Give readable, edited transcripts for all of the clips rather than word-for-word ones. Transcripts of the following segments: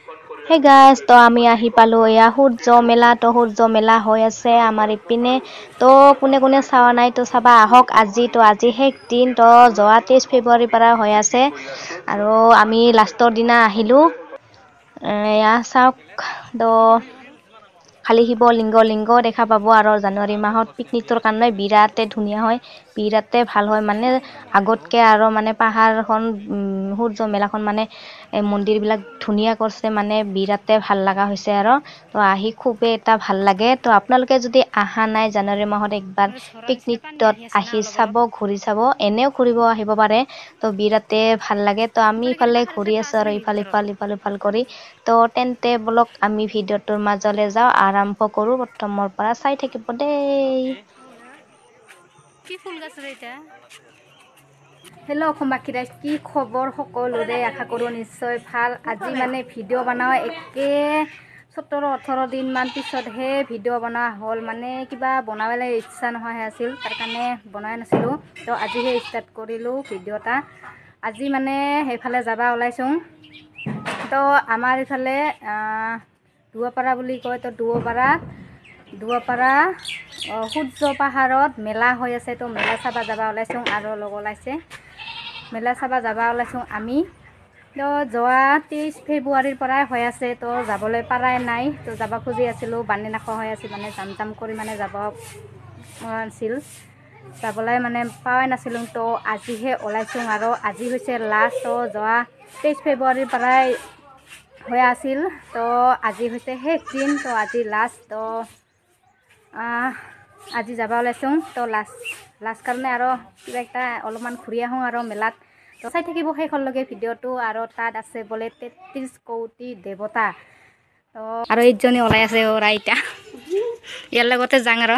Hey guys, তো আমি আহি পালো এয়া সূৰ্য মেলা তো সূৰ্য মেলা হৈ আছে আমাৰ ইপিনে তো কোনে কোনে চাৱা নাই তো চাবা আহক আজি শেষ দিন তো যোৱা 23 ফেব্ৰুৱাৰীৰ পৰা হৈ আছে আৰু আমি লাষ্টৰ দিনা আহিলো এয়া চাওক তো খালি লিংগ দেখা পাব আৰু জানুৱাৰী মাহত পিকনিকৰ কাৰণে বিৰাতে ধুনীয়া হয় বিৰাতে ভাল হয় মানে আগতকে আৰু মানে পাহাৰখন সূৰ্য মেলাখন মানে মন্দিৰ বিলাক ধুনীয়া কৰছে মানে বিৰাতে ভাল লাগা হৈছে আৰু তো আহি খুবে এটা ভাল লাগে তো আপোনালোকে যদি আহা নাই জানুৱাৰী মাহত একবাৰ পিকনিকত আহি চাব ঘূৰি চাব এনেও ঘূৰিব আহিব পাৰে তো বিৰাতে ভাল লাগে তো আমি ইফালে ঘূৰি আছো আৰু ইফাল কৰি তো তেন্তে ব্লক আমি ভিডিঅ'টোৰ মাজলে যাও আৰম্ভ কৰো প্ৰথমৰ পৰা চাই থাকিব দেই কি ফুল গাছ ৰে এটা হেল্ল' অসমবাসী ৰাইজ কি খবৰ সকলোৰে আশা কৰোঁ নিশ্চয় ভাল আজি মানে ভিডিঅ' বনাওঁ একে 17-18 দিন মান পিছতহে ভিডিঅ' বনোৱা হ'ল মানে কিবা বনাবলৈ ইচ্ছা নহয় আছিল তাৰ কাৰণে বনাই নাছিলোঁ তো আজিহে ষ্টাৰ্ট কৰিলোঁ ভিডিঅ' এটা আজি মানে সেইফালে যাবা ওলাইছোঁ তো আমাৰ ইফালে দুৱাপাৰা বুলি কয় তো দুৱাপাৰা সূৰ্য পাহাৰত মেলা হৈ আছে তো মেলা চাবা যাবা ওলাইছোঁ আৰু লগ ওলাইছে মেলা চাবা যাবা ওলাইছোঁ আমি তো যোৱা 23 ফেব্ৰুৱাৰীৰ পৰাই হৈ আছে তো যাবলৈ পাৰাই নাই তো যাব খুজি আছিলোঁ বানে নাখোৱা হৈ আছিল মানে যাম কৰি মানে যাব আছিল যাবলৈ মানে পাৱাই নাছিলোঁ তো আজিহে ওলাইছোঁ আৰু আজি হৈছে লাষ্ট তো যোৱা 23 ফেব্ৰুৱাৰীৰ পৰাই হৈ আছিল তো আজি হৈছে শেষ দিন তো আজি লাষ্ট তো আজি যাবা ওলাইছোঁ তো লাষ্ট কাৰণে আৰু কিবা এটা অলপমান ঘূৰি আহোঁ আৰু মেলাত তো চাই থাকিব শেষলৈকে ভিডিঅ'টো আৰু তাত আছে বোলে 33 কোটি দেৱতা তো আৰু এইজনী ওলাই আছে ৰাইটা ইয়াৰ লগতে যাং আৰু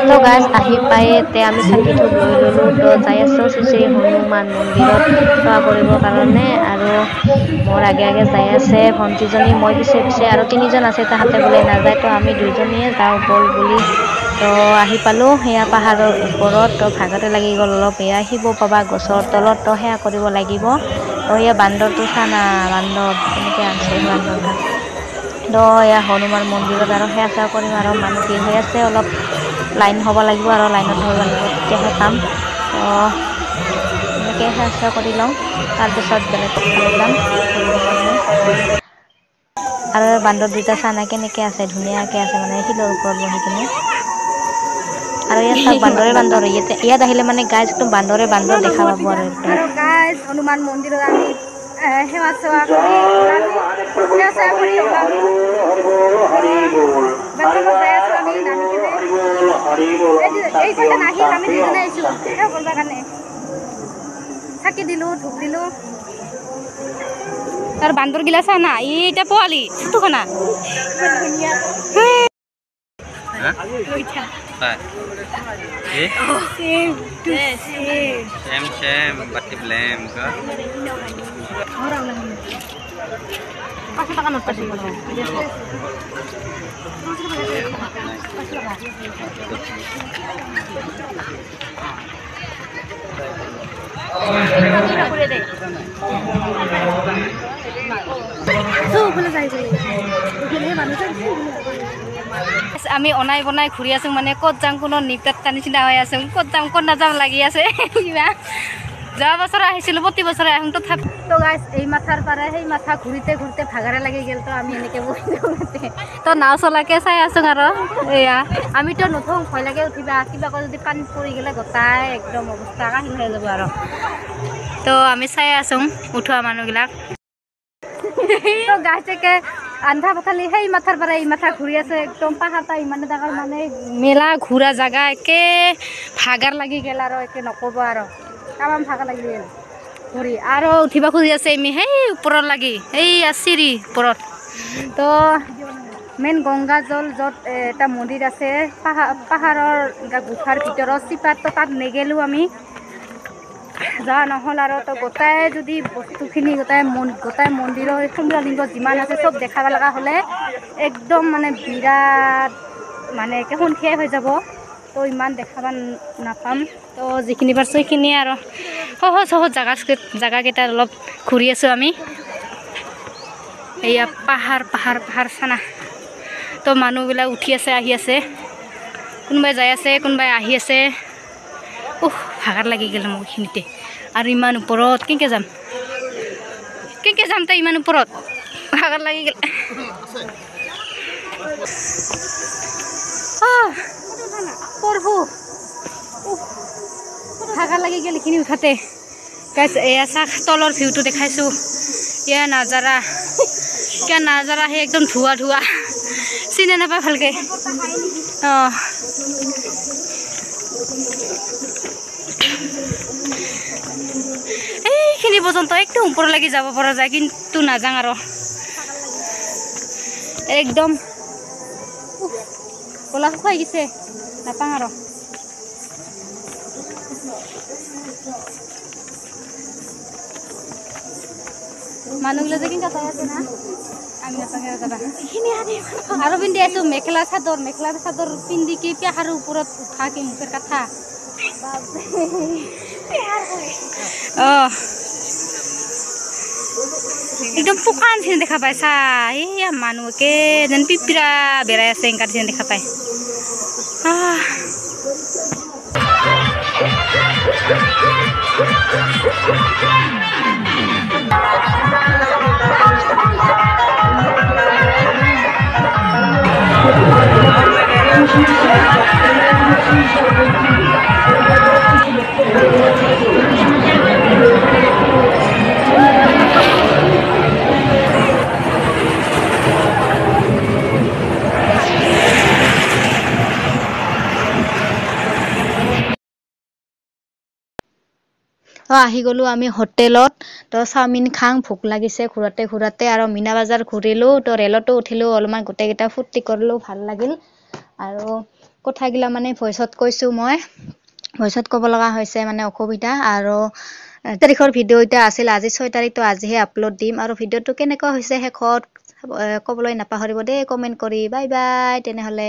তো গাইজ আহি পায়ে তে আমি চাকি ধূপ লৈ ললো তো যাই আছো শ্ৰী হনুমান মন্দিৰত সেৱা কৰিবৰ কাৰণে আৰু মোৰ আগে যাই আছে ভণ্টিজনী মই পিছে আৰু তিনিজন আছে তাহাঁতে বোলে নাযায় তো আমি দুইজনীয়ে যাওঁ বল বুলি তো আহি পালো সেয়া পাহাৰৰ ওপৰত তো ভাগতে লাগি গ'ল অলপ এয়া শিৱ বাবা গছৰ তলত তো সেয়া কৰিব লাগিব তো এয়া বান্দৰটো চানা বান্দৰ কেনেকৈ আছে বান্দৰটা তো এয়া হনুমান মন্দিৰত আৰু সেৱা কৰিম আৰু মানুহ ভিৰ হৈ আছে অলপ লাইন হ'ব লাগিব আৰু লাইনত ধৰিব লাগিব তেতিয়াহে পাম তো এনেকৈ সেৱা কৰি লওঁ তাৰপিছত বেলেগ ফালে যাম ঘূৰিবৰ কাৰণে আৰু বান্দৰ দুটা চানা কেনেকৈ আছে ধুনীয়াকৈ আছে মানে শিলৰ ওপৰত বহি কিনে আৰু ইয়াত চাওক বান্দৰ ইয়াত আহিলে মানে গাইজ একদম বান্দৰ দেখা পাব আৰু একদম গাইজ হনুমান মন্দিৰত আমি সেৱা চেৱা কৰি চাকি দিলোঁ ধূপ দিলোঁ তাৰ বান্দৰ গিলা চা না এইটা পোৱালি তো খানা Same, but the blame, God. আমি অনাই বনাই ঘূৰি আছোঁ মানে ক'ত যাম কোনো নিপটাৰ নিচিনা হৈ আছোঁ ক'ত যাম ক'ত নাযাম লাগি আছে কিবা যোৱা বছৰ আহিছিলোঁ প্ৰতি বছৰে আহোঁ তো গাইজ এই মাথাৰ পৰা সেই মাথা ঘূৰিতে ভাগাৰে লাগি গ'ল তো আমি এনেকৈ বহি তো নাও চলাকে চাই আছোঁ আৰু এয়া আমিতো নুঠোঁ ভয় লাগে উঠিবা কিবা কৰি যদি পানীত পৰি গ'লে গোটাই একদম অৱস্থা কাহিল হৈ যাব আৰু তো আমি চাই আছোঁ উঠোৱা মানুহবিলাক তো গাইজকে আন্ধা পথালি সেই মাথাৰ পৰা এই মাথা ঘূৰি আছে একদম পাহাৰটা ইমানে ডাঙৰ মানে মেলা ঘূৰা জাগা একে ভাগাৰ লাগি গ'ল আৰু একে নক'ব আৰু তামাম ভাগাৰ লাগি গ'ল ঘূৰি আৰু উঠিব খুজি আছে আমি সেই ওপৰত লাগি এই চিৰি ওপৰত তো মেইন গংগা জল য'ত এটা মন্দিৰ আছে পাহাৰৰ গুফাৰ ভিতৰত চিপাত তো তাত নেগেলোঁ আমি যোৱা নহ'ল আৰু তো গোটাই যদি বস্তুখিনি গোটাই মন্দিৰৰ সুম্ৰলিংগ যিমান আছে চব দেখাব লগা হ'লে একদম মানে বিৰাট মানে একে সন্ধিয়াই হৈ যাব তো ইমান দেখাব নাপাম তো যিখিনি পাৰছোঁ সেইখিনিয়ে আৰু সহজ জাগাকেইটাত অলপ ঘূৰি আছোঁ আমি এয়া পাহাৰ পাহাৰ পাহাৰ চানা তো মানুহবিলাক উঠি আছে আহি আছে কোনোবাই যাই আছে কোনোবাই আহি আছে ভাগাৰ লাগি গ'ল মোক এইখিনিতে আৰু ইমান ওপৰত কেনেকৈ যাম তাই ইমান ওপৰত ভাগাৰ লাগি গ'ল পঢ়ো ভাগাৰ লাগি গ'ল এইখিনি উঠাতে গাইছ এয়া চাহ তলৰ ভিউটো দেখাইছোঁ এয়া নাজাৰা সেই একদম ধোৱা ধোৱা চিনে নাপায় ভালকৈ এইখিনি পৰ্যন্ত একদম ওপৰলৈকে যাব পৰা যায় কিন্তু নাযাওঁ আৰু একদম গলা শুকাই গৈছে নাপাওঁ আৰু মানুহবিলাক যে কেনেকৈ চাই আছে না আমি নাপাওঁ যাবা আৰু পিন্ধি আছোঁ মেখেলা চাদৰ পিন্ধি কি পাহাৰৰ ওপৰত উঠা কি মুখেৰ কথা একদম পোকা নিচিনা দেখা পাইছা এইয়া মানুহকে যেন পিপিৰা বেৰাই আছে এনেকুৱা নিচিনা দেখা পায় আহি গ'লো আমি হোটেলত তো চাওমিন খাং ভোক লাগিছে ঘূৰাতে আৰু মিনা বাজাৰ ঘূৰিলোঁ তো ৰেলতো উঠিলোঁ অলপমান গোটেইকেইটা ফূৰ্তি কৰিলোঁ ভাল লাগিল আৰু কথাগিলা মানে ভইচত কৈছোঁ মই ভইচত ক'ব লগা হৈছে মানে অসুবিধা আৰু তাৰিখৰ ভিডিঅ' এটা আছিল আজি 6 তাৰিখ তো আজিহে আপলোড দিম আৰু ভিডিঅ'টো কেনেকুৱা হৈছে শেষত ক'বলৈ নাপাহৰিব দেই কমেণ্ট কৰি বাই বাই তেনেহ'লে